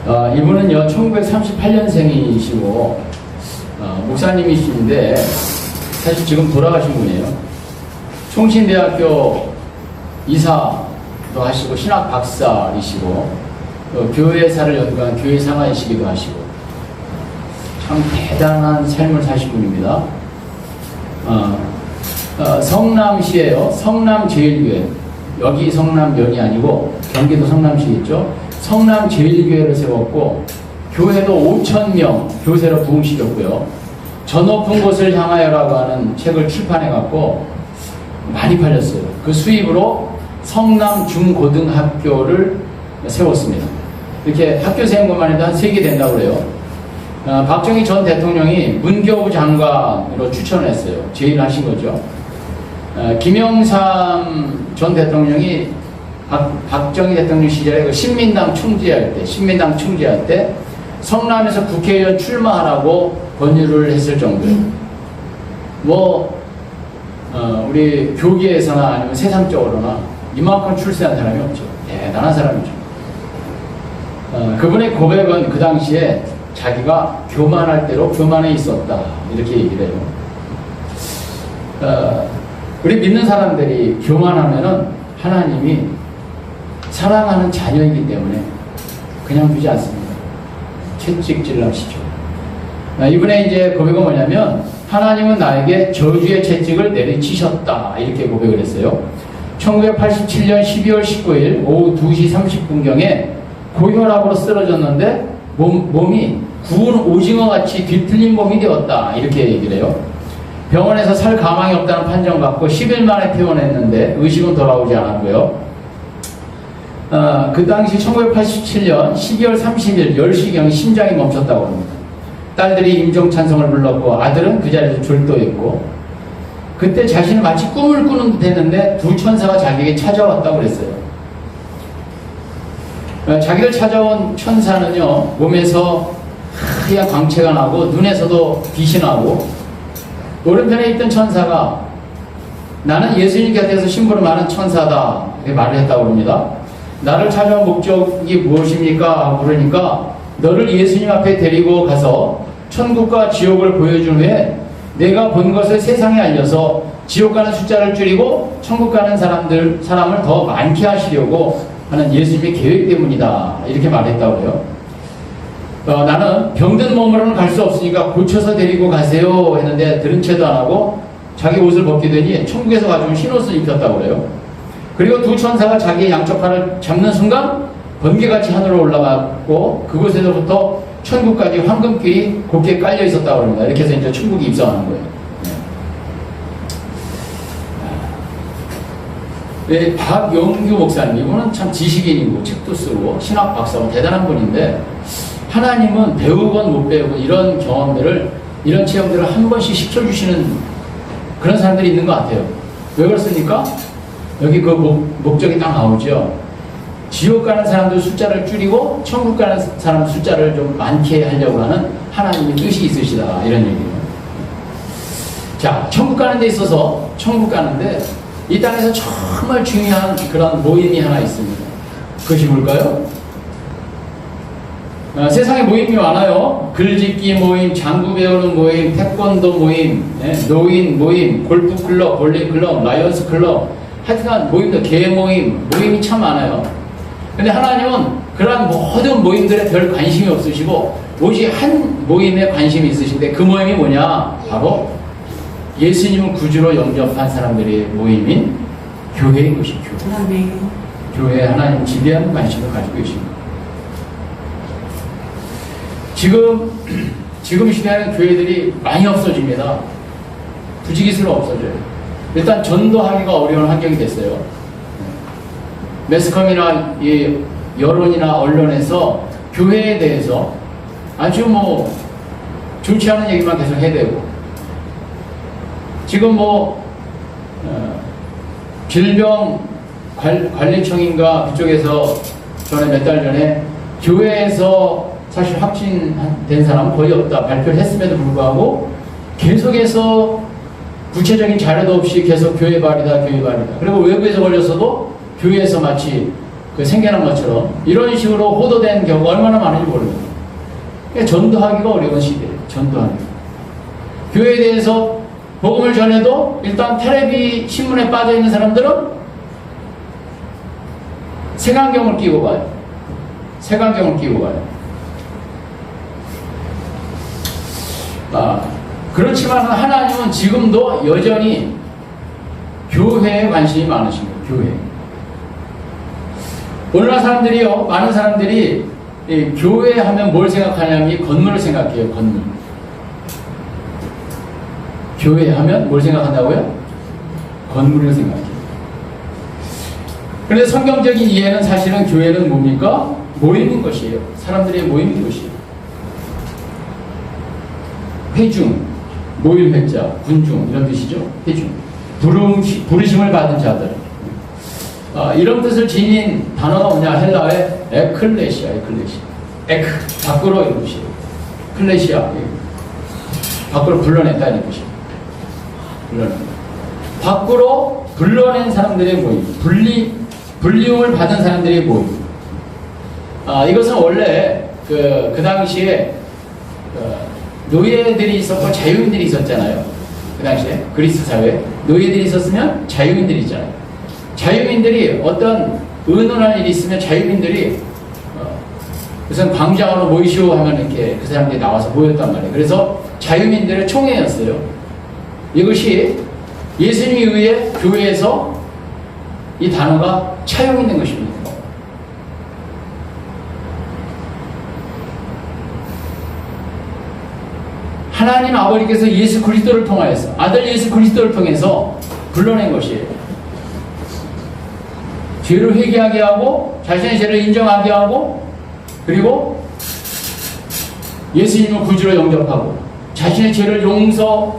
이분은요 1938년생이시고 목사님이신데 사실 지금 돌아가신 분이에요. 총신대학교 이사도 하시고 신학 박사이시고 교회사를 연구한 교회상화이시기도 하시고 참 대단한 삶을 사신 분입니다. 성남시에요. 성남제일교회. 여기 성남면이 아니고 경기도 성남시겠죠. 성남제일교회를 세웠고 교회도 5,000명 교세로 부흥시켰고요. 저 높은 곳을 향하여라고 하는 책을 출판해갖고 많이 팔렸어요. 그 수입으로 성남중고등학교를 세웠습니다. 이렇게 학교 세운 것만 해도 한 3개 된다고 그래요. 박정희 전 대통령이 문교부 장관으로 추천을 했어요. 제일 하신 거죠. 김영삼 전 대통령이 박정희 대통령 시절에 그 신민당 총재할 때 성남에서 국회의원 출마하라고 권유를 했을 정도예요. 우리 교계에서나 아니면 세상적으로나 이만큼 출세한 사람이 없죠. 대단한 사람이죠. 그분의 고백은 그 당시에 자기가 교만할 대로 교만해 있었다 이렇게 얘기를 해요. 우리 믿는 사람들이 교만하면은 하나님이 사랑하는 자녀이기 때문에 그냥 두지 않습니다. 채찍질 하시죠. 이분의 이제 고백은 뭐냐면 하나님은 나에게 저주의 채찍을 내리치셨다 이렇게 고백을 했어요. 1987년 12월 19일 오후 2시 30분경에 고혈압으로 쓰러졌는데 몸이 구운 오징어같이 뒤틀린 몸이 되었다 이렇게 얘기를 해요. 병원에서 살 가망이 없다는 판정받고 10일 만에 퇴원했는데 의식은 돌아오지 않았고요. 그 당시 1987년 12월 30일 10시경 심장이 멈췄다고 합니다. 딸들이 임종찬송을 불렀고 아들은 그 자리에서 졸도했고 그때 자신은 마치 꿈을 꾸는 듯 했는데 두 천사가 자기에게 찾아왔다고 그랬어요. 자기를 찾아온 천사는요 몸에서 하얀 광채가 나고 눈에서도 빛이 나고 오른편에 있던 천사가 나는 예수님 곁에서 심부름 많은 천사다 이렇게 말을 했다고 합니다. 나를 찾아온 목적이 무엇입니까? 물으니까 너를 예수님 앞에 데리고 가서 천국과 지옥을 보여준 후에 내가 본 것을 세상에 알려서 지옥 가는 숫자를 줄이고 천국 가는 사람을 더 많게 하시려고 하는 예수님의 계획 때문이다 이렇게 말했다고 해요. 나는 병든 몸으로는 갈 수 없으니까 고쳐서 데리고 가세요 했는데 들은 채도 안 하고 자기 옷을 벗게 되니 천국에서 가져온 흰옷을 입혔다고 그래요. 그리고 두 천사가 자기의 양쪽 팔을 잡는 순간 번개같이 하늘로 올라갔고 그곳에서부터 천국까지 황금길이 곱게 깔려 있었다고 합니다. 이렇게 해서 이제 천국이 입성하는 거예요. 네, 박영규 목사님 이분은 참 지식인이고 책도 쓰고 신학 박사고 대단한 분인데 하나님은 배우건 못 배우건 이런 경험들을 이런 체험들을 한 번씩 시켜주시는 그런 사람들이 있는 것 같아요. 왜 그렇습니까? 여기 그 목적이 딱 나오죠. 지옥 가는 사람들 숫자를 줄이고 천국 가는 사람 숫자를 좀 많게 하려고 하는 하나님의 뜻이 있으시다 이런 얘기예요. 자, 천국 가는 데 있어서 천국 가는데 이 땅에서 정말 중요한 그런 모임이 하나 있습니다. 그것이 뭘까요? 세상에 모임이 많아요. 글짓기 모임, 장구 배우는 모임, 태권도 모임, 노인 모임, 골프클럽, 볼링클럽, 라이언스 클럽 하여튼간 모임도 개 모임이 참 많아요. 근데 하나님은 그러한 모든 모임들에 별 관심이 없으시고 오직 한 모임에 관심이 있으신데 그 모임이 뭐냐? 바로 예수님을 구주로 영접한 사람들의 모임인 교회인 것이 교회. 교회에 하나님 지대한 관심을 가지고 계십니다. 지금 시대에는 교회들이 많이 없어집니다. 부지기수로 없어져요. 일단 전도하기가 어려운 환경이 됐어요. 매스컴이나 여론이나 언론에서 교회에 대해서 아주 좋지 않은 얘기만 계속 해대고 지금 질병관리청인가 그쪽에서 전에 몇 달 전에 교회에서 사실 확진된 사람은 거의 없다 발표를 했음에도 불구하고 계속해서 구체적인 자료도 없이 계속 교회 발이다. 그리고 외부에서 걸렸어도 교회에서 마치 그 생겨난 것처럼 이런 식으로 호도된 경우가 얼마나 많은지 모릅니다. 그러니까 전도하기가 어려운 시대예요. 전도하기. 교회에 대해서 복음을 전해도 일단 텔레비 신문에 빠져 있는 사람들은 색안경을 끼고 가요. 색안경을 끼고 가요. 그렇지만 하나님은 지금도 여전히 교회에 관심이 많으신 거예요. 교회. 오늘날 사람들이요, 많은 사람들이 교회 하면 뭘 생각하냐면 건물을 생각해요. 건물. 교회 하면 뭘 생각한다고요? 건물을 생각해요. 그런데 성경적인 이해는 사실은 교회는 뭡니까? 모임인 것이에요. 사람들의 모임인 것이에요. 회중, 모일 회자, 군중 이런 뜻이죠. 회중. 부르심을 받은 자들. 이런 뜻을 지닌 단어가 뭐냐? 헬라어의 에클레시아. 에크, 밖으로 이런 뜻이에요. 클레시아. 밖으로 불러낸다는 뜻이에요. 밖으로 불러낸 사람들의 모임. 불리움을 받은 사람들의 모임. 이것은 원래 그 당시에 노예들이 있었고 자유인들이 있었잖아요. 그 당시에 그리스 사회에 노예들이 있었으면 자유인들이 있잖아요. 자유인들이 어떤 의논할 일이 있으면 자유인들이 우선 광장으로 모이시오 하면 이렇게 그 사람들이 나와서 모였단 말이에요. 그래서 자유인들의 총회였어요. 이것이 예수님에 의해 교회에서 이 단어가 차용이 된 것입니다. 하나님 아버지께서 예수 그리스도를 통하여서 아들 예수 그리스도를 통해서 불러낸 것이에요. 죄를 회개하게 하고 자신의 죄를 인정하게 하고 그리고 예수님을 구주로 영접하고 자신의 죄를 용서하러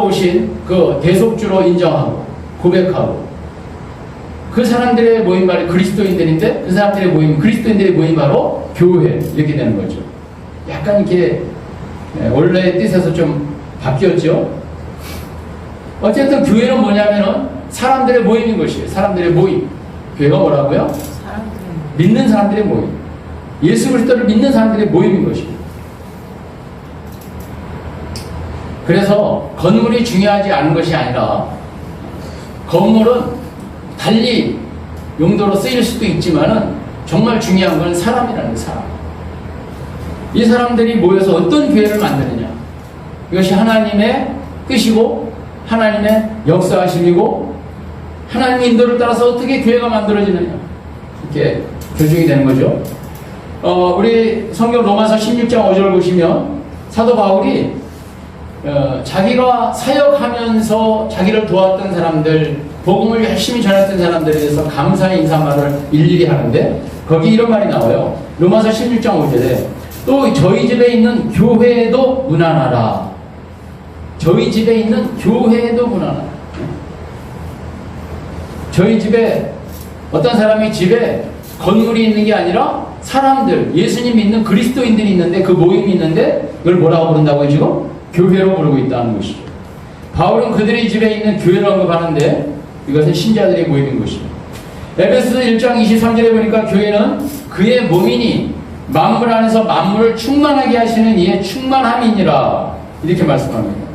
오신 그 대속주로 인정하고 고백하고 그 사람들의 모임 바로 그리스도인들인데 그 사람들의 모임 그리스도인들의 모임 바로 교회 이렇게 되는 거죠. 약간 이렇게 원래의 뜻에서 좀 바뀌었죠. 어쨌든 교회는 뭐냐면은 사람들의 모임인 것이에요. 사람들의 모임. 교회가 뭐라고요? 믿는 사람들의 모임. 예수 그리스도를 믿는 사람들의 모임인 것이에요. 그래서 건물이 중요하지 않은 것이 아니라 건물은 달리 용도로 쓰일 수도 있지만은 정말 중요한 건 사람이라는 거예요. 사람. 이 사람들이 모여서 어떤 교회를 만드느냐. 이것이 하나님의 뜻이고 하나님의 역사하심이고 하나님의 인도를 따라서 어떻게 교회가 만들어지느냐. 이렇게 교정이 되는 거죠. 우리 성경 로마서 16장 5절 보시면 사도 바울이 자기가 사역하면서 자기를 도왔던 사람들 복음을 열심히 전했던 사람들에 대해서 감사의 인사말을 일일이 하는데 거기 이런 말이 나와요. 로마서 16장 5절에 또 저희 집에 있는 교회에도 문안하라. 저희 집에 있는 교회에도 문안하라. 저희 집에 어떤 사람이 집에 건물이 있는 게 아니라 사람들, 예수님 믿는 그리스도인들이 있는데 그 모임이 있는데 이걸 뭐라고 부른다고요 지금? 교회로 부르고 있다는 것이죠. 바울은 그들의 집에 있는 교회를 언급하는데 이것은 신자들의 모임인 것입니다. 에베소서 1장 23절에 보니까 교회는 그의 몸이니 만물 안에서 만물을 충만하게 하시는 이의 충만함이니라 이렇게 말씀합니다.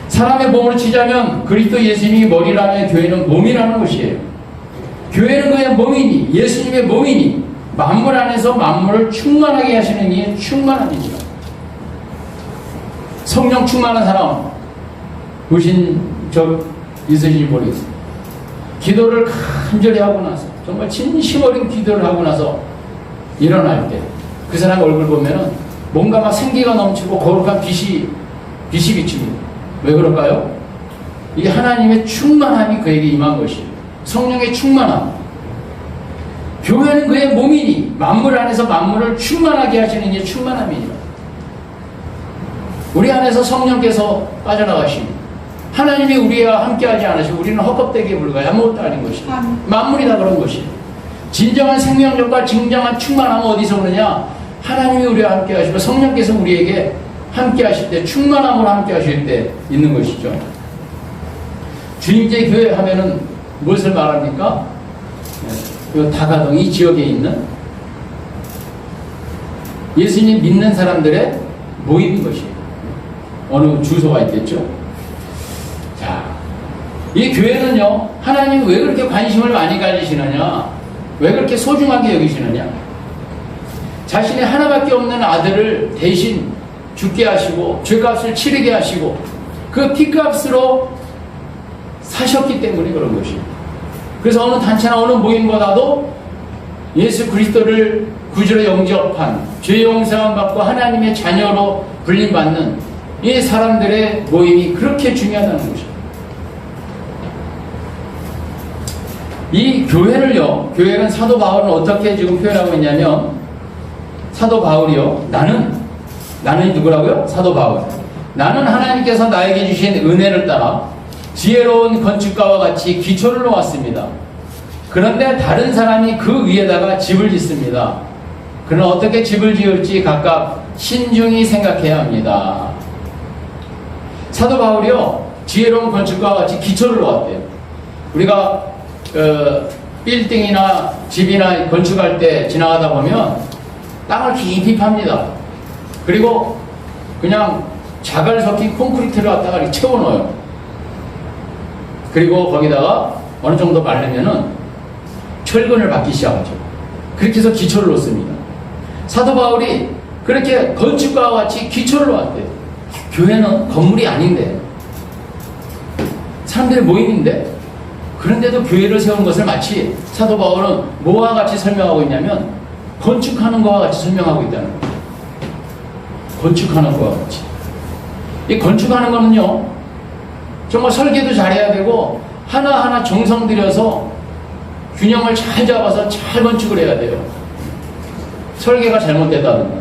사람의 몸으로 치자면 그리스도 예수님이 머리라면 교회는 몸이라는 것이에요. 교회는 그의 몸이니 예수님의 몸이니 만물 안에서 만물을 충만하게 하시는 이의 충만함이니라. 성령 충만한 사람 보신 적 있으신지 모르겠습니다. 기도를 간절히 하고 나서 정말 진심 어린 기도를 하고 나서 일어날 때 그 사람 얼굴 보면은 뭔가 막 생기가 넘치고 거룩한 빛이 비칩니다. 왜 그럴까요? 이게 하나님의 충만함이 그에게 임한 것이에요. 성령의 충만함. 교회는 그의 몸이니 만물 안에서 만물을 충만하게 하시는 이의 충만함이니라. 우리 안에서 성령께서 빠져나가시니 하나님이 우리와 함께하지 않으시고 우리는 헛겁되게 불과해 아무것도 아닌 것이에요. 만물이 다 그런 것이에요. 진정한 생명력과 진정한 충만함은 어디서 오느냐? 하나님이 우리와 함께 하시고 성령께서 우리에게 함께 하실 때 충만함으로 함께 하실 때 있는 것이죠. 주님제 교회 하면은 무엇을 말합니까? 이 다가동 이 지역에 있는 예수님 믿는 사람들의 모임인 것이에요. 어느 주소가 있겠죠. 자, 이 교회는요, 하나님이 왜 그렇게 관심을 많이 가지시느냐, 왜 그렇게 소중하게 여기시느냐, 자신의 하나밖에 없는 아들을 대신 죽게 하시고 죄값을 치르게 하시고 그 피값으로 사셨기 때문에 그런 것입니다. 그래서 어느 단체나 어느 모임보다도 예수 그리스도를 구주로 영접한 죄 용서함 받고 하나님의 자녀로 불림받는 이 사람들의 모임이 그렇게 중요하다는 것입니다. 이 교회를요, 교회는 사도 바울은 어떻게 지금 표현하고 있냐면, 사도 바울이요, 나는 누구라고요? 사도 바울. 나는 하나님께서 나에게 주신 은혜를 따라 지혜로운 건축가와 같이 기초를 놓았습니다. 그런데 다른 사람이 그 위에다가 집을 짓습니다. 그는 어떻게 집을 지을지 각각 신중히 생각해야 합니다. 사도 바울이요, 지혜로운 건축가와 같이 기초를 놓았대요. 우리가 빌딩이나 집이나 건축할 때 지나가다 보면 땅을 깊이 팝니다. 그리고 그냥 자갈 섞인 콘크리트를 갖다가 이렇게 채워넣어요. 그리고 거기다가 어느 정도 마르면은 철근을 받기 시작하죠. 그렇게 해서 기초를 놓습니다. 사도 바울이 그렇게 건축가와 같이 기초를 놓았대요. 교회는 건물이 아닌데, 사람들의 모임인데, 그런데도 교회를 세운 것을 마치 사도 바울은 뭐와 같이 설명하고 있냐면 건축하는 것과 같이 설명하고 있다는 거예요. 건축하는 것과 같이. 이 건축하는 거는요, 정말 설계도 잘해야 되고 하나하나 정성 들여서 균형을 잘 잡아서 잘 건축을 해야 돼요. 설계가 잘못됐다든가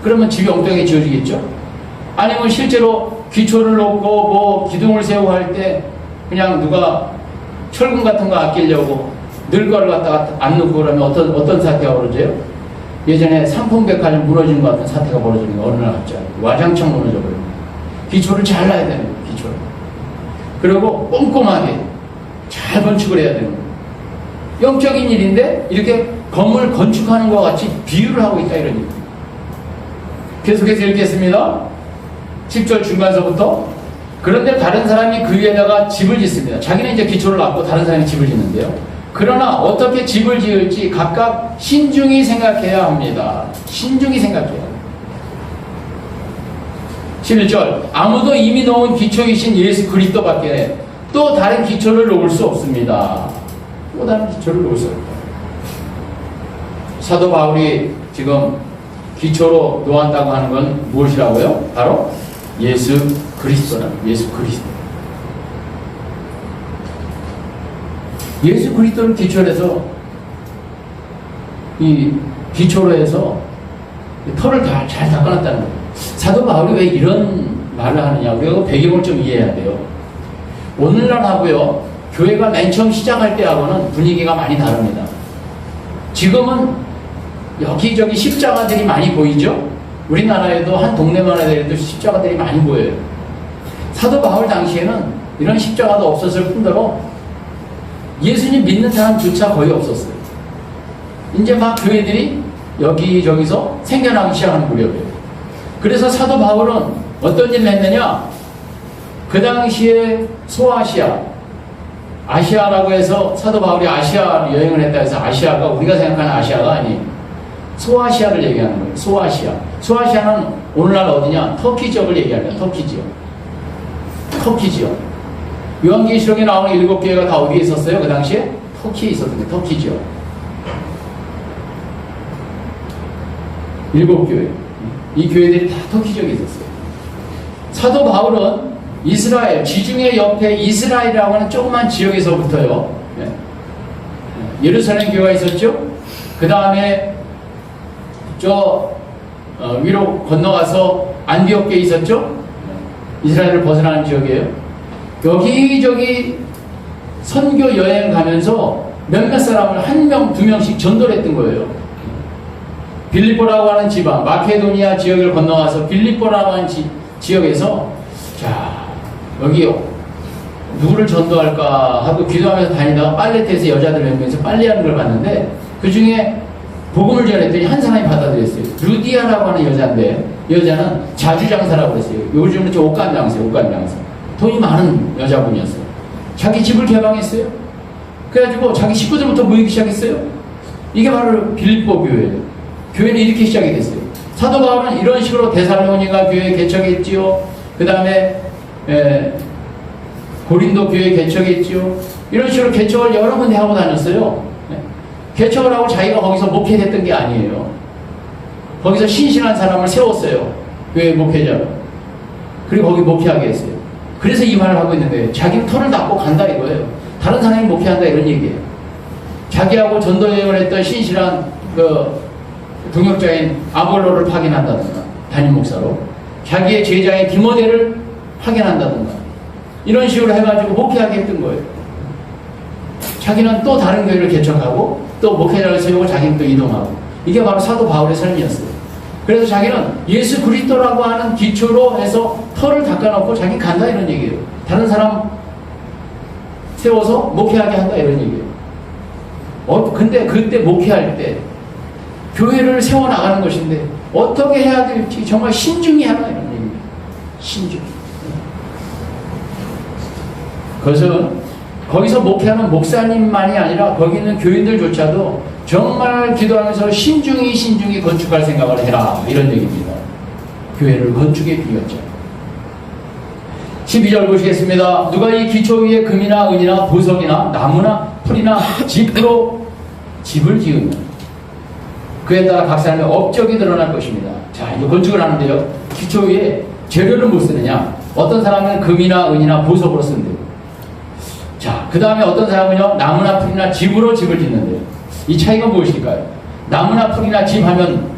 그러면 집이 엉뚱하게 지어지겠죠. 아니면 실제로 기초를 놓고 뭐 기둥을 세우고 할 때 그냥 누가 철근 같은 거 아끼려고 늘 거를 갖다가 안 넣고 그러면 어떤 사태가 벌어져요? 예전에 삼풍백화점 무너지는 것 같은 사태가 벌어지는 거 어느 날 같죠. 와장창 무너져 버립니다. 기초를 잘 놔야 되는 거예요. 기초를. 그리고 꼼꼼하게 잘 건축을 해야 되는 거예요. 영적인 일인데 이렇게 건물 건축하는 것과 같이 비유를 하고 있다 이런 얘기. 계속해서 읽겠습니다. 10절 중간서부터. 그런데 다른 사람이 그 위에다가 집을 짓습니다. 자기는 이제 기초를 놨고 다른 사람이 집을 짓는데요. 그러나 어떻게 집을 지을지 각각 신중히 생각해야 합니다. 신중히 생각해야 합니다. 11절 아무도 이미 놓은 기초이신 예수 그리스도밖에 또 다른 기초를 놓을 수 없습니다. 또 다른 기초를 놓을 수 없다. 사도 바울이 지금 기초로 놓았다고 하는 건 무엇이라고요? 바로 예수 그리스도라. 예수 그리스도. 예수 그리스도를 기초로 해서 이 기초로 해서 털을 다 잘 닦아놨다는 거예요. 사도 바울이 왜 이런 말을 하느냐? 우리가 그 배경을 좀 이해해야 돼요. 오늘날 하고요, 교회가 맨 처음 시작할 때하고는 분위기가 많이 다릅니다. 지금은 여기저기 십자가들이 많이 보이죠? 우리나라에도 한 동네만 해도 십자가들이 많이 보여요. 사도 바울 당시에는 이런 십자가도 없었을 뿐더러 예수님 믿는 사람조차 거의 없었어요. 이제 막 교회들이 여기저기서 생겨나기 시작하는 무렵이에요. 그래서 사도 바울은 어떤 일을 했느냐? 그 당시에 소아시아, 아시아라고 해서 사도 바울이 아시아 여행을 했다 해서 아시아가 우리가 생각하는 아시아가 아니에요. 소아시아를 얘기하는 거예요. 소아시아. 소아시아는 오늘날 어디냐? 터키 지역을 얘기합니다. 터키 지역. 터키 지역. 요한계시록에 나오는 7교회가 다 어디에 있었어요? 그 당시에? 터키에 있었거든요. 터키 지역. 7교회. 이 교회들이 다 터키 지역에 있었어요. 사도 바울은 이스라엘, 지중해 옆에 이스라엘이라고 하는 조그만 지역에서부터요. 예루살렘 교회가 있었죠? 그 다음에 위로 건너가서 안디옥교에 있었죠? 이스라엘을 벗어나는 지역이에요. 여기저기 선교 여행 가면서 몇몇 사람을 1명, 2명씩 전도를 했던 거예요. 빌립보라고 하는 지방, 마케도니아 지역을 건너가서 빌립보라고 하는 지역에서 자, 여기 누구를 전도할까 하고 기도하면서 다니다가 빨래터에서 여자들 몇 명이서 빨래하는 걸 봤는데 그 중에 복음을 전했더니 한 사람이 받아들였어요. 루디아라고 하는 여자인데 여자는 자주장사라고 그랬어요. 요즘은 저 옷감장사예요. 옷감장사. 돈이 많은 여자분이었어요. 자기 집을 개방했어요. 그래가지고 자기 식구들부터 모이기 시작했어요. 이게 바로 빌립보 교회예요. 교회는 이렇게 시작이 됐어요. 사도 바울은 이런 식으로 데살로니가 교회 개척했지요. 그 다음에 고린도 교회 개척했지요. 이런 식으로 개척을 여러 군데 하고 다녔어요. 개척을 하고 자기가 거기서 목회했던 게 아니에요. 거기서 신실한 사람을 세웠어요. 교회 목회자로. 그리고 거기 목회하게 했어요. 그래서 이 말을 하고 있는데 자기는 털을 닦고 간다 이거예요. 다른 사람이 목회한다 이런 얘기예요. 자기하고 전도여행을 했던 신실한 그 동역자인 아볼로를 파견한다든가 담임 목사로 자기의 제자인 디모데를 파견한다든가 이런 식으로 해가지고 목회하게 했던 거예요. 자기는 또 다른 교회를 개척하고 또 목회자를 세우고 자기는 또 이동하고 이게 바로 사도 바울의 삶이었어요. 그래서 자기는 예수 그리스도라고 하는 기초로 해서 털을 닦아놓고 자기 간다 이런 얘기예요. 다른 사람 세워서 목회하게 한다 이런 얘기예요. 근데 그때 목회할 때 교회를 세워나가는 것인데 어떻게 해야 될지 정말 신중히 하라 이런 얘기입니다. 신중. 그것은 거기서 목회하는 목사님만이 아니라 거기 있는 교인들조차도 정말 기도하면서 신중히 건축할 생각을 해라 이런 얘기입니다. 교회를 건축에 비겼죠. 12절 보시겠습니다. 누가 이 기초 위에 금이나 은이나 보석이나 나무나 풀이나 짚으로 집을 지으면 그에 따라 각 사람의 업적이 드러날 것입니다. 자, 이제 건축을 하는데요. 기초 위에 재료를 못 쓰느냐? 어떤 사람은 금이나 은이나 보석으로 쓴대요. 자, 그 다음에 어떤 사람은요, 나무나 풀이나 집으로 집을 짓는데요. 이 차이가 무엇일까요? 나무나 풀이나 집 하면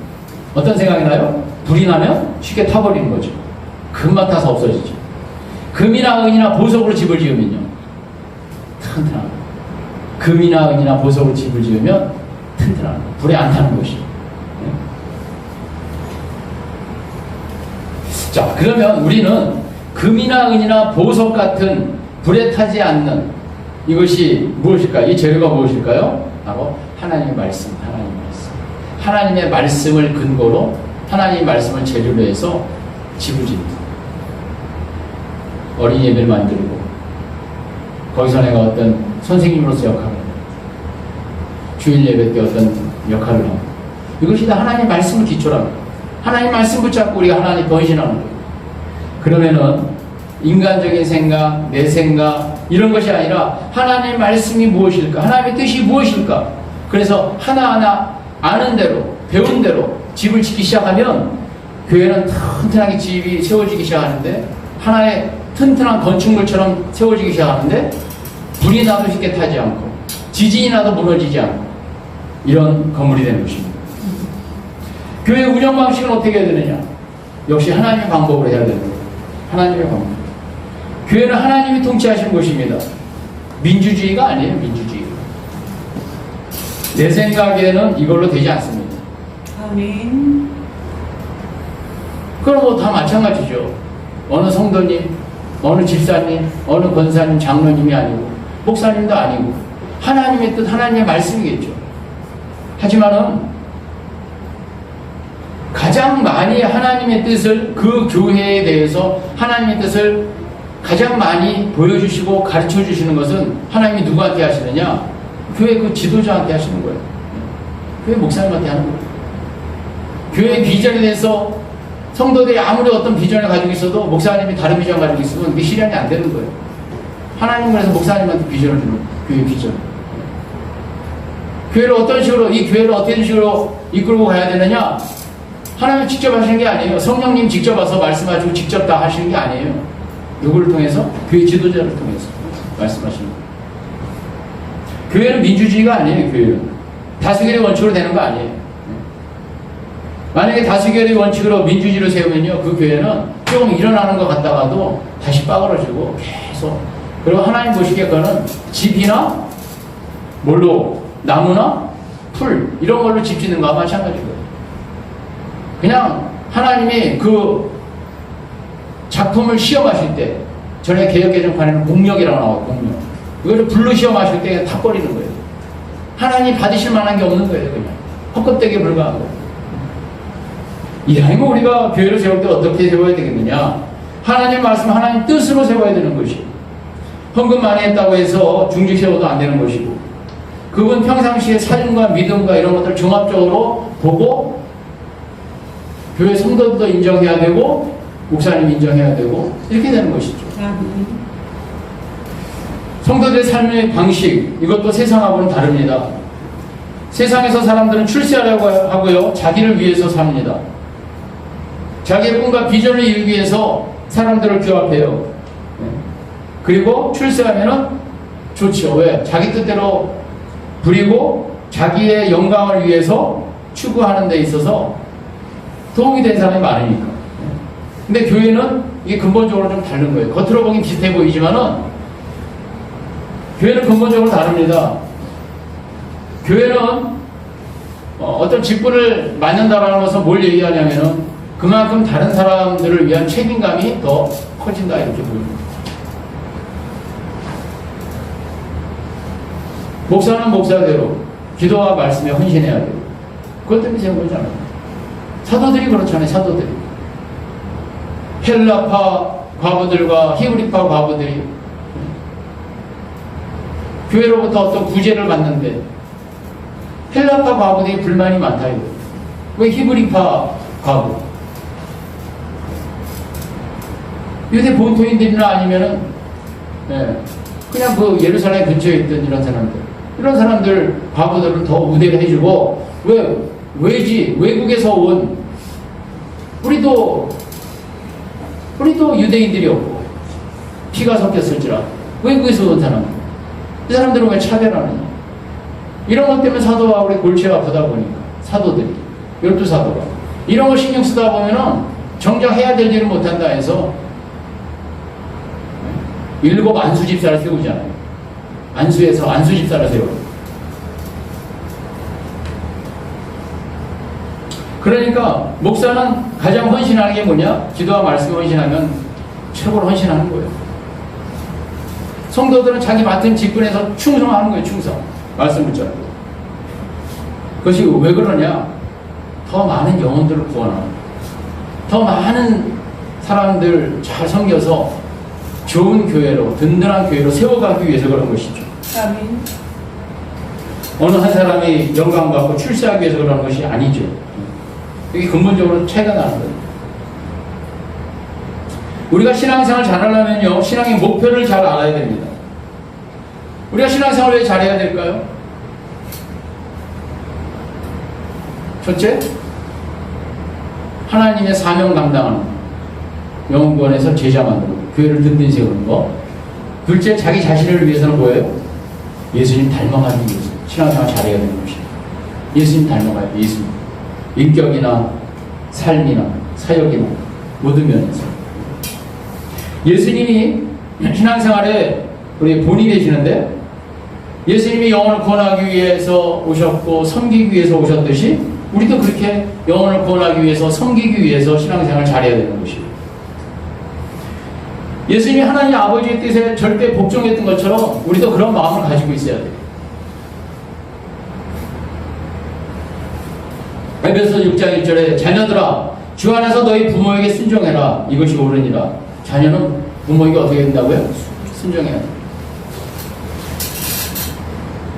어떤 생각이 나요? 불이 나면 쉽게 타버리는 거죠. 금방 타서 없어지죠. 금이나 은이나 보석으로 집을 지으면요, 튼튼합니다. 금이나 은이나 보석으로 집을 지으면 튼튼합니다. 불에 안 타는 것이죠. 네. 자, 그러면 우리는 금이나 은이나 보석 같은 불에 타지 않는 이것이 무엇일까요? 이 재료가 무엇일까요? 바로 하나님의 말씀, 하나님의 말씀. 하나님의 말씀을 근거로 하나님의 말씀을 재료로 해서 집을 짓는 어린 예배를 만들고 거기서 내가 어떤 선생님으로서 역할을 하고 주일 예배 때 어떤 역할을 하고 이것이 다 하나님의 말씀을 기초로 합니다. 하나님 말씀 붙잡고 우리가 하나님 번신하는 거예요. 그러면은 인간적인 생각, 내 생각 이런 것이 아니라 하나님의 말씀이 무엇일까? 하나님의 뜻이 무엇일까? 그래서 하나하나 아는 대로 배운 대로 집을 짓기 시작하면 교회는 튼튼하게 집이 세워지기 시작하는데 하나의 튼튼한 건축물처럼 세워지기 시작하는데 불이 나도 쉽게 타지 않고 지진이 나도 무너지지 않고 이런 건물이 되는 것입니다. 교회 운영 방식은 어떻게 해야 되느냐? 역시 하나님의 방법으로 해야 되는 거예요. 하나님의 방법. 교회는 하나님이 통치하시는 곳입니다. 민주주의가 아니에요. 민주주의. 내 생각에는 이걸로 되지 않습니다. 아멘. 그럼 뭐 다 마찬가지죠. 어느 성도님, 어느 집사님, 어느 권사님, 장로님이 아니고 목사님도 아니고 하나님의 뜻, 하나님의 말씀이겠죠. 하지만은 가장 많이 하나님의 뜻을 그 교회에 대해서 하나님의 뜻을 가장 많이 보여주시고 가르쳐 주시는 것은 하나님이 누구한테 하시느냐? 교회 그 지도자한테 하시는 거예요. 교회 목사님한테 하는 거예요. 교회 비전에 대해서 성도들이 아무리 어떤 비전을 가지고 있어도 목사님이 다른 비전 가지고 있으면 그게 실현이 안 되는 거예요. 하나님은 그래서 목사님한테 비전을 주는 교회 비전. 교회를 어떤 식으로, 이 교회를 어떤 식으로 이끌고 가야 되느냐? 하나님이 직접 하시는 게 아니에요. 성령님 직접 와서 말씀하시고 직접 다 하시는 게 아니에요. 누구를 통해서? 교회 지도자를 통해서 말씀하시는 거예요. 교회는 민주주의가 아니에요. 교회는 다수결의 원칙으로 되는 거 아니에요. 만약에 다수결의 원칙으로 민주주의로 세우면요, 그 교회는 조금 일어나는 것 같다가도 다시 빠그러지고 계속. 그리고 하나님 보시기에는 집이나 뭘로 나무나 풀 이런 걸로 집 짓는 거와 마찬가지고요. 그냥 하나님이 그 작품을 시험하실 때 전에 개혁개정판에는 공력이라고 나와요. 공력. 이거를 불로 시험하실 때 다 버리는 거예요. 하나님 받으실 만한 게 없는 거예요. 그냥 헛것되게 불과한 거예요. 이왕이면 우리가 교회를 세울 때 어떻게 세워야 되겠느냐? 하나님 말씀, 하나님 뜻으로 세워야 되는 것이. 헌금 많이 했다고 해서 중직 세워도 안 되는 것이고, 그분 평상시에 사랑과 믿음과 이런 것들을 종합적으로 보고 교회 성도들도 인정해야 되고 목사님 인정해야 되고 이렇게 되는 것이죠. 아멘. 성도들의 삶의 방식, 이것도 세상하고는 다릅니다. 세상에서 사람들은 출세하려고 하고요, 자기를 위해서 삽니다. 자기의 꿈과 비전을 이루기 위해서 사람들을 규합해요. 그리고 출세하면은 좋죠. 왜? 자기 뜻대로 부리고 자기의 영광을 위해서 추구하는 데 있어서 도움이 된 사람이 많으니까. 근데 교회는 이게 근본적으로 좀 다른 거예요. 겉으로 보긴 비슷해 보이지만은 교회는 근본적으로 다릅니다. 교회는 어떤 직분을 맡는다라는 것은 뭘 얘기하냐면은 그만큼 다른 사람들을 위한 책임감이 더 커진다 이렇게 보입니다. 목사는 목사대로 기도와 말씀에 헌신해야 돼요. 그것 때문에 세운 거잖아요. 사도들이 그렇잖아요. 사도들이 헬라파 과부들과 히브리파 과부들이 교회로부터 어떤 구제를 받는데 헬라파 과부들이 불만이 많다 이거. 왜 히브리파 과부? 유대 본토인들이나 아니면은 그냥 그 예루살렘 근처에 있던 이런 사람들 과부들은 더 우대를 해주고, 외국에서 온 우리도 유대인들이었고 피가 섞였을지라 외국에서 온 사람, 이 사람들은 왜 차별하느냐? 이런 것 때문에 사도 바울이 골치가 아프다 보니까 사도들이 12사도가 이런 거 신경 쓰다 보면은 정작 해야 될 일을 못한다 해서 7 안수 집사를 세우잖아요. 안수에서 안수 집사를 세워요. 그러니까 목사는 가장 헌신하는 게 뭐냐? 기도와 말씀에 헌신하면 최고로 헌신하는 거예요. 성도들은 자기 맡은 직분에서 충성하는 거예요. 충성. 말씀 붙잡고. 그것이 왜 그러냐? 더 많은 영혼들을 구원하는, 더 많은 사람들 잘 섬겨서 좋은 교회로, 든든한 교회로 세워가기 위해서 그런 것이죠. 아멘. 어느 한 사람이 영광받고 출세하기 위해서 그런 것이 아니죠. 이게 근본적으로 차이가 나는 거예요. 우리가 신앙생활 잘하려면요, 신앙의 목표를 잘 알아야 됩니다. 우리가 신앙생활을 왜 잘해야 될까요? 첫째, 하나님의 사명 감당하는 거. 영혼권에서 제자 만들고 교회를 든든히 세우는 거. 둘째, 자기 자신을 위해서는 뭐예요? 예수님 닮아가기 위해서 신앙생활 잘해야 되는 것이에요. 예수님 닮아가요. 예수님. 인격이나 삶이나 사역이나 모든 면에서 예수님이 신앙생활에 우리 본이 되시는데, 예수님이 영혼을 구원하기 위해서 오셨고 섬기기 위해서 오셨듯이 우리도 그렇게 영혼을 구원하기 위해서 섬기기 위해서 신앙생활을 잘해야 되는 것이에요. 예수님이 하나님 아버지의 뜻에 절대 복종했던 것처럼 우리도 그런 마음을 가지고 있어야 돼요. 에베소 6장 1절에 자녀들아 주 안에서 너희 부모에게 순종해라. 이것이 옳으니라. 자녀는 부모에게 어떻게 된다고요? 순종해야 돼요.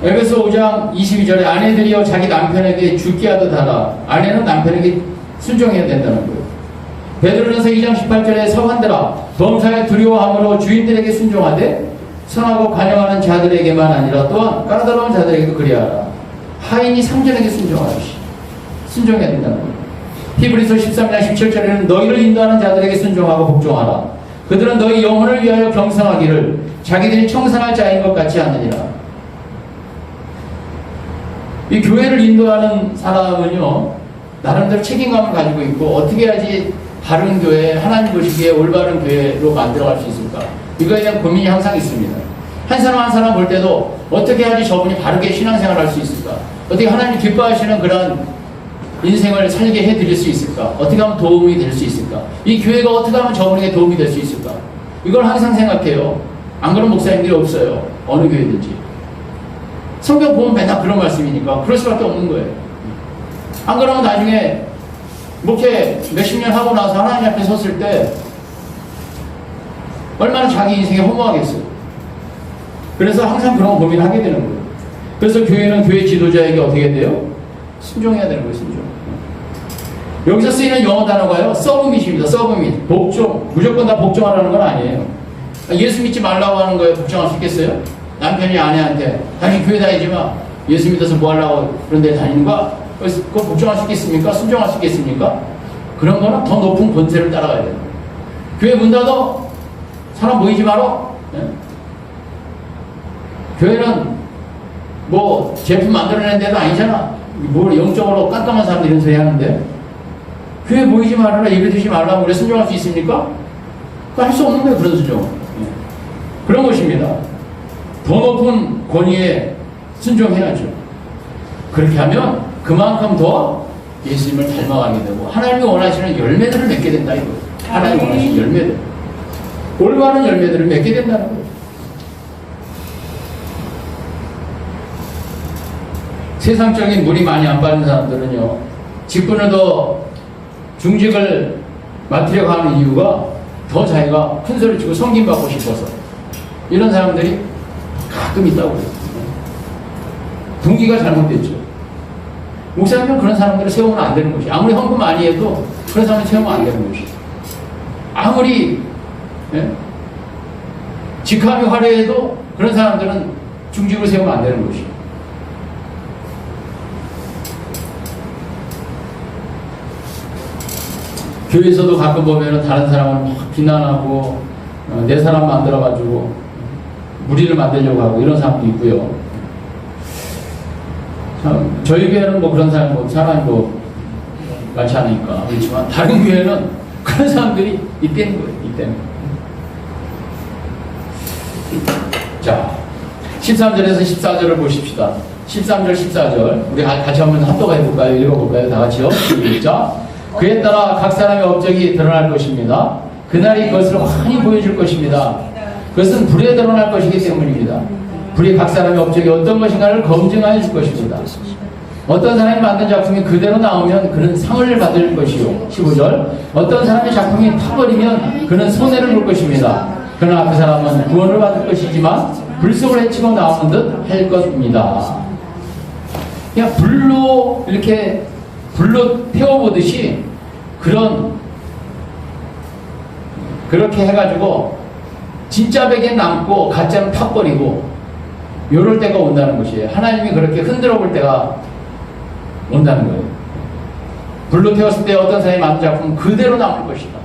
에베소 5장 22절에 아내들이여 자기 남편에게 죽게 하듯 하라. 아내는 남편에게 순종해야 된다는 거예요. 베드로전서 2장 18절에 서간들아 범사에 두려워함으로 주인들에게 순종하되 선하고 관용하는 자들에게만 아니라 또한 까다로운 자들에게도 그리하라. 하인이 상전에게 순종해야 된다는 거예요. 히브리서 13장 17절에는 너희를 인도하는 자들에게 순종하고 복종하라. 그들은 너희 영혼을 위하여 병성하기를 자기들이 청산할 자인 것 같지 않느니라. 이 교회를 인도하는 사람은요, 나름대로 책임감을 가지고 있고 어떻게 해야지 바른 교회, 하나님 보시기에 올바른 교회로 만들어갈 수 있을까? 이거에 대한 고민이 항상 있습니다. 한 사람 한 사람 볼 때도 어떻게 해야지 저분이 바르게 신앙생활을 할 수 있을까? 어떻게 하나님 기뻐하시는 그런 인생을 살게 해드릴 수 있을까? 어떻게 하면 도움이 될 수 있을까? 이 교회가 어떻게 하면 저분에게 도움이 될 수 있을까? 이걸 항상 생각해요. 안 그런 목사님들이 없어요. 어느 교회든지. 성경 보면 맨날 그런 말씀이니까 그럴 수밖에 없는 거예요. 안 그러면 나중에 목회 몇십 년 하고 나서 하나님 앞에 섰을 때 얼마나 자기 인생에 허무하겠어요. 그래서 항상 그런 고민을 하게 되는 거예요. 그래서 교회는 교회 지도자에게 어떻게 돼요? 순종해야 되는 거예요. 순종. 여기서 쓰이는 영어 단어가요, 서브밋입니다. 서브밋. 복종. 무조건 다 복종하라는 건 아니에요. 예수 믿지 말라고 하는 거에 복종할 수 있겠어요? 남편이 아내한테 당신 교회 다니지 마. 예수 믿어서 뭐 하려고 그런 데 다니는 거야? 그거 복종할 수 있겠습니까? 순종할 수 있겠습니까? 그런 거는 더 높은 권세를 따라가야 돼요. 교회 문 닫아. 사람 모이지 마라. 네? 교회는 뭐 제품 만들어내는 데도 아니잖아. 뭐 영적으로 깜깜한 사람들이 이런 소리 하는데 교회 모이지 말아라, 예배 드리지 말라고 그래 순종할 수 있습니까? 그거 할 수 없는 거예요. 그런 순종. 네. 그런 것입니다. 더 높은 권위에 순종해야죠. 그렇게 하면 그만큼 더 예수님을 닮아가게 되고 하나님이 원하시는 열매들을 맺게 된다 이거예요. 하나님이 원하시는 열매들, 올바른 열매들을 맺게 된다는 거예요. 세상적인 물이 많이 안 빠진 사람들은요, 직분을 더 중직을 맡으려고 하는 이유가 더 자기가 큰 소리 치고 섬김받고 싶어서, 이런 사람들이 가끔 있다고 해요. 동기가 잘못됐죠. 목사님은 그런 사람들을 세우면 안 되는 것이, 아무리 헌금 많이 해도 그런 사람을 세우면 안 되는 것이, 아무리 직함이 화려해도 그런 사람들은 중직을 세우면 안 되는 것이. 교회에서도 가끔 보면 다른 사람을 막 비난하고 내 사람 만들어가지고 무리를 만들려고 하고 이런 사람도 있고요. 참, 저희 교회는 뭐 그런 사람, 사람이 많지 않으니까 그렇지만 다른 교회는 그런 사람들이 있다는 거예요. 있다는 거예요. 자, 13절에서 14절을 보십시다. 13절, 14절 우리 같이 한번 합독 해볼까요? 읽어볼까요? 다 같이요. 시작. 그에 따라 각 사람의 업적이 드러날 것입니다. 그날이 그것을 환히 보여줄 것입니다. 그것은 불에 드러날 것이기 때문입니다. 불이 각 사람의 업적이 어떤 것인가를 검증하여 줄 것입니다. 어떤 사람이 만든 작품이 그대로 나오면 그는 상을 받을 것이요. 15절. 어떤 사람의 작품이 타버리면 그는 손해를 볼 것입니다. 그러나 그 사람은 구원을 받을 것이지만 불속을 헤치고 나오는 듯 할 것입니다. 그냥 불로 이렇게 불로 태워보듯이 그렇게 해가지고 진짜 백에 남고 가짜는 타버리고 요럴 때가 온다는 것이에요. 하나님이 그렇게 흔들어 볼 때가 온다는 거예요. 불로 태웠을 때 어떤 사람이 만든 작품은 그대로 남을 것이다.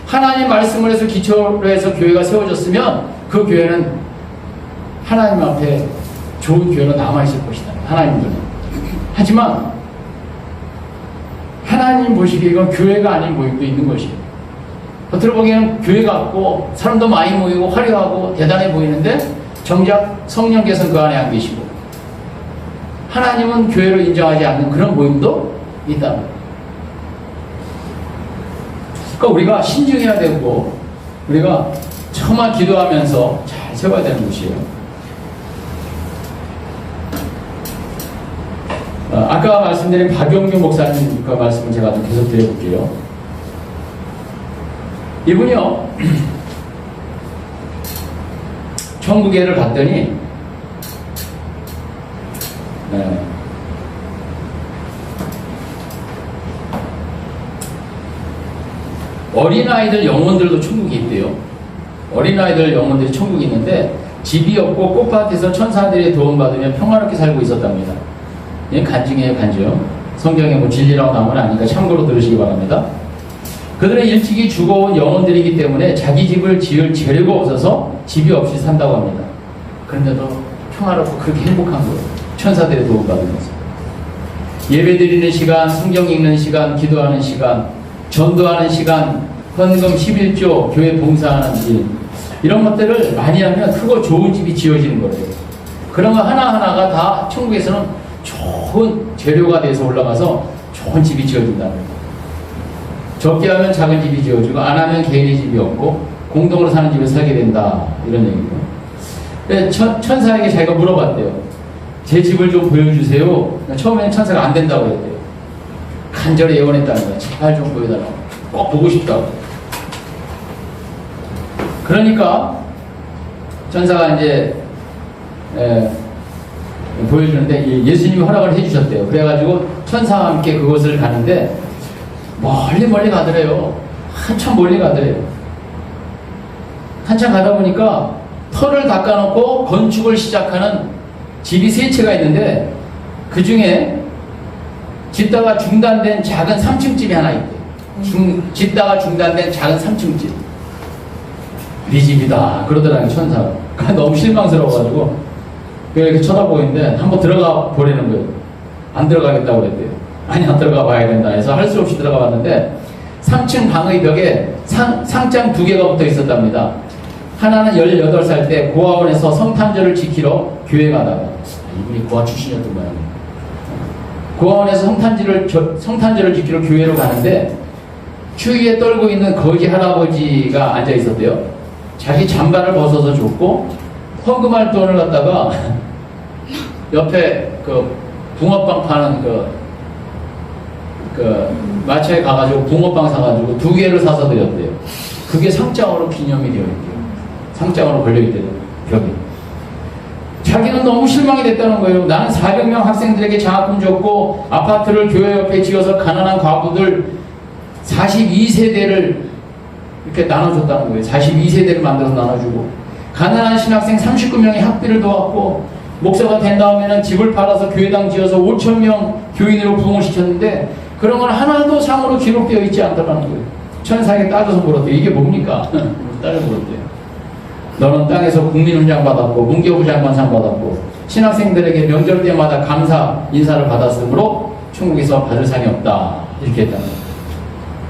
하나님 말씀을 해서 기초로 해서 교회가 세워졌으면 그 교회는 하나님 앞에 좋은 교회로 남아있을 것이다. 하나님들은. 하지만 하나님 보시기에 이건 교회가 아닌 모임도 있는 것이에요. 겉으로 보기에는 교회 같고 사람도 많이 모이고 화려하고 대단해 보이는데 정작 성령께서는 그 안에 안 계시고 하나님은 교회로 인정하지 않는 그런 모임도 있다는 거예요. 그러니까 우리가 신중해야 되고 우리가 정말 기도하면서 잘 세워야 되는 것이에요. 아까 말씀드린 박용규 목사님 그 말씀을 제가 좀 계속 드려볼게요. 이분이요, 천국에를 갔더니 어린아이들 영혼들도 천국이 있대요. 어린아이들 영혼들이 천국이 있는데 집이 없고 꽃밭에서 천사들의 도움받으며 평화롭게 살고 있었답니다. 예, 간증이에요, 간증. 성경에 뭐 진리라고 나오는 아니니까 참고로 들으시기 바랍니다. 그들은 일찍이 죽어온 영혼들이기 때문에 자기 집을 지을 재료가 없어서 집이 없이 산다고 합니다. 그런데도 평화롭고 그렇게 행복한 거예요. 천사들의 도움받으면서. 예배 드리는 시간, 성경 읽는 시간, 기도하는 시간, 전도하는 시간, 헌금 11조, 교회 봉사하는 일, 이런 것들을 많이 하면 크고 좋은 집이 지어지는 거예요. 그런 거 하나하나가 다 천국에서는 좋은 재료가 돼서 올라가서 좋은 집이 지어진다는 거예요. 적게 하면 작은 집이 지어지고 안 하면 개인의 집이 없고 공동으로 사는 집에 살게 된다. 이런 얘기고. 천사에게 자기가 물어봤대요. 제 집을 좀 보여주세요. 처음에는 천사가 안 된다고 했대요. 간절히 예언했다는 거야. 제발 좀 보여달라고. 꼭 보고 싶다고. 그러니까 천사가 이제 보여주는데 예수님이 허락을 해주셨대요. 그래가지고 천사와 함께 그곳을 가는데 멀리 가더래요. 한참 멀리 가더래요. 한참 가다 보니까 터를 닦아놓고 건축을 시작하는 집이 세 채가 있는데 그 중에 짓다가 중단된 작은 3층 집이 하나 있대요. 짓다가 중단된 작은 3층 집. 네 집이다 그러더라고요. 천사가. 너무 실망스러워가지고 이렇게 쳐다보고 있는데 한번 들어가 보려는 거예요. 안 들어가겠다고 그랬대요. 아니 안 들어가 봐야 된다 해서 할 수 없이 들어가 봤는데 3층 방의 벽에 상장 2개가 붙어 있었답니다. 하나는 18살 때 고아원에서 성탄절을 지키러 교회 가다가 이분이 고아 출신이었던 모양이에요. 고아원에서 성탄절을 지키러 교회로 가는데 추위에 떨고 있는 거지 할아버지가 앉아 있었대요. 자기 잠바를 벗어서 줬고 헌금할 돈을 갖다가 옆에 그 붕어빵 파는 그 마차에 가가지고 붕어빵 사가지고 2개를 사서 드렸대요. 그게 상장으로 기념이 되어 있대요. 상장으로 걸려있대요. 벽에. 자기는 너무 실망이 됐다는 거예요. 나는 400명 학생들에게 장학금 줬고 아파트를 교회 옆에 지어서 가난한 과부들 42세대를 이렇게 나눠줬다는 거예요. 42세대를 만들어서 나눠주고 가난한 신학생 39명의 학비를 도왔고 목사가 된 다음에는 집을 팔아서 교회당 지어서 5,000명 교인으로 부흥을 시켰는데 그런 건 하나도 상으로 기록되어 있지 않더라는 거예요. 천사에게 따져서 물었대요. 이게 뭡니까? 따져서 물었대요. 너는 땅에서 국민훈장 받았고 문교부 장관상 받았고 신학생들에게 명절 때마다 감사 인사를 받았으므로 천국에서 받을 상이 없다. 이렇게 했다는 거예요.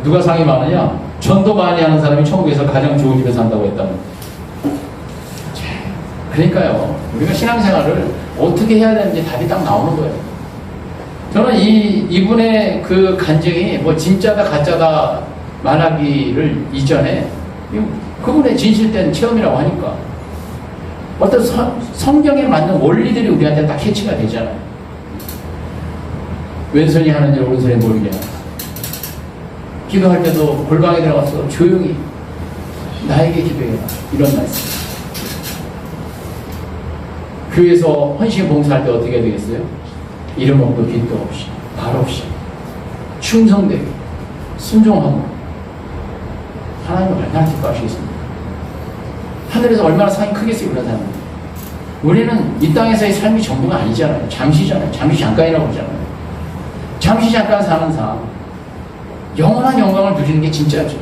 누가 상이 많으냐? 전도 많이 하는 사람이 천국에서 가장 좋은 집에 산다고 했다는 거예요. 그러니까요. 우리가 신앙생활을 어떻게 해야 되는지 답이 딱 나오는 거예요. 저는 이분의 그 간증이 뭐 진짜다 가짜다 말하기를 이전에 그분의 진실된 체험이라고 하니까 어떤 성경에 맞는 원리들이 우리한테 딱 캐치가 되잖아요. 왼손이 하는 일 오른손이 모르게 하는. 기도할 때도 골방에 들어가서 조용히 나에게 기도해라. 이런 말씀. 교회에서 헌신 봉사할 때 어떻게 해야 되겠어요? 이름 없고 뒷도 없이 말 없이 충성되게 순종하고 하나님을 얼마나 기뻐하시겠습니까? 하늘에서 얼마나 상이 크겠어요. 그런 사람들. 우리는 이 땅에서의 삶이 전부가 아니잖아요. 잠시잖아요. 잠시 잠깐이라고 그러잖아요. 잠시 잠깐 사는 삶 영원한 영광을 누리는 게 진짜죠.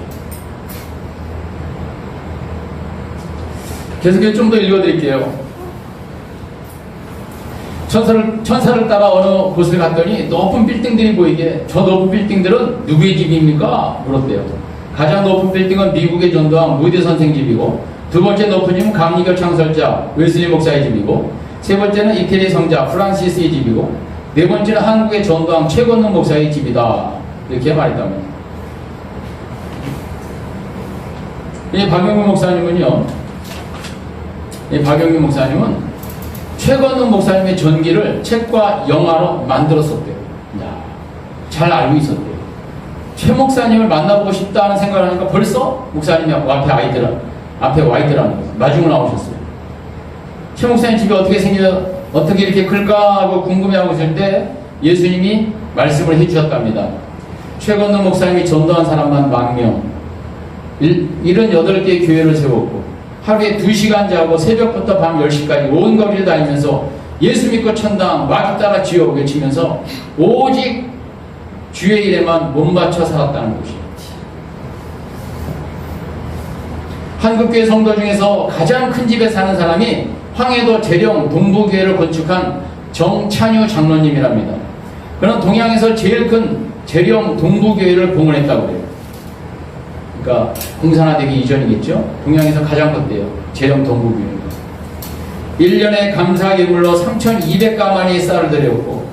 계속해서 좀 더 읽어드릴게요. 천사를 따라 어느 곳을 갔더니 높은 빌딩들이 보이게 저 높은 빌딩들은 누구의 집입니까? 물었대요. 가장 높은 빌딩은 미국의 전도왕 무디 선생 집이고 두 번째 높은 집은 감리교 창설자 웨슬리 목사의 집이고 세 번째는 이태리 성자 프란시스의 집이고 네 번째는 한국의 전도왕 최건능 목사의 집이다. 이렇게 말했답니다. 이 박영규 목사님은 최건능 목사님의 전기를 책과 영화로 만들었었대요. 잘 알고 있었대요. 최 목사님을 만나보고 싶다는 생각을 하니까 벌써 목사님이 앞에 와 있더라는 거예요. 마중을 나오셨어요. 최 목사님 집이 어떻게 이렇게 클까 하고 궁금해하고 있을 때 예수님이 말씀을 해주셨답니다. 최건능 목사님이 전도한 사람만 10,000명, 78개의 교회를 세웠고 하루에 2시간 자고 새벽부터 밤 10시까지 온 거리를 다니면서 예수 믿고 천당 마귀 따라 지옥 외치면서 오직 주의 일에만 몸바쳐 살았다는 것이에요. 한국교회 성도 중에서 가장 큰 집에 사는 사람이 황해도 재령 동부교회를 건축한 정찬유 장로님이랍니다. 그는 동양에서 제일 큰 재령 동부교회를 봉헌했다고 해요. 그러니까 공산화되기 이전이겠죠. 동양에서 가장 컸대요. 재령 동부교회가 1년에 감사 예물로 3,200가마니의 쌀을 드렸고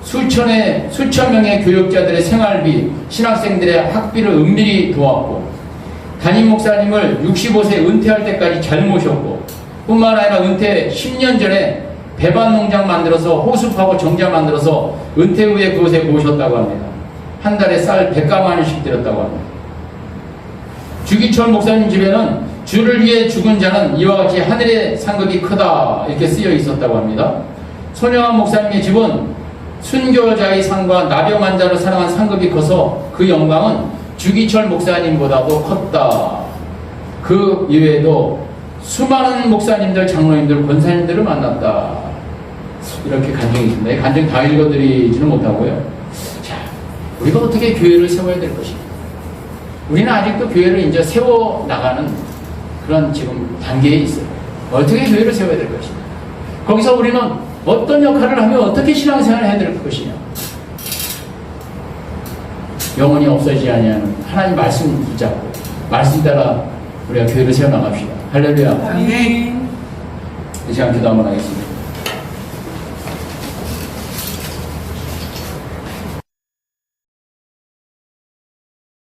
수천 명의 교육자들의 생활비, 신학생들의 학비를 은밀히 도왔고 담임 목사님을 65세 은퇴할 때까지 잘 모셨고 뿐만 아니라 은퇴 10년 전에 배반 농장 만들어서 호수파고 정자 만들어서 은퇴 후에 그곳에 모셨다고 합니다. 한 달에 쌀 100가마니씩 드렸다고 합니다. 주기철 목사님 집에는 주를 위해 죽은 자는 이와 같이 하늘의 상급이 크다 이렇게 쓰여 있었다고 합니다. 손영환 목사님의 집은 순교자의 상과 나병 환자를 사랑한 상급이 커서 그 영광은 주기철 목사님보다도 컸다. 그 이외에도 수많은 목사님들, 장로님들, 권사님들을 만났다. 이렇게 간증이 있습니다. 이 간증 다 읽어드리지는 못하고요. 자, 우리가 어떻게 교회를 세워야 될 것인가? 우리는 아직도 교회를 이제 세워나가는 그런 지금 단계에 있어요. 어떻게 교회를 세워야 될 것인가? 거기서 우리는 어떤 역할을 하며 어떻게 신앙생활을 해야 될 것이냐? 영원히 없어지지 아니하는 하나님 말씀 붙잡고 말씀 따라 우리가 교회를 세워나갑시다. 할렐루야. 아멘. 이 시간 기도 한번 하겠습니다.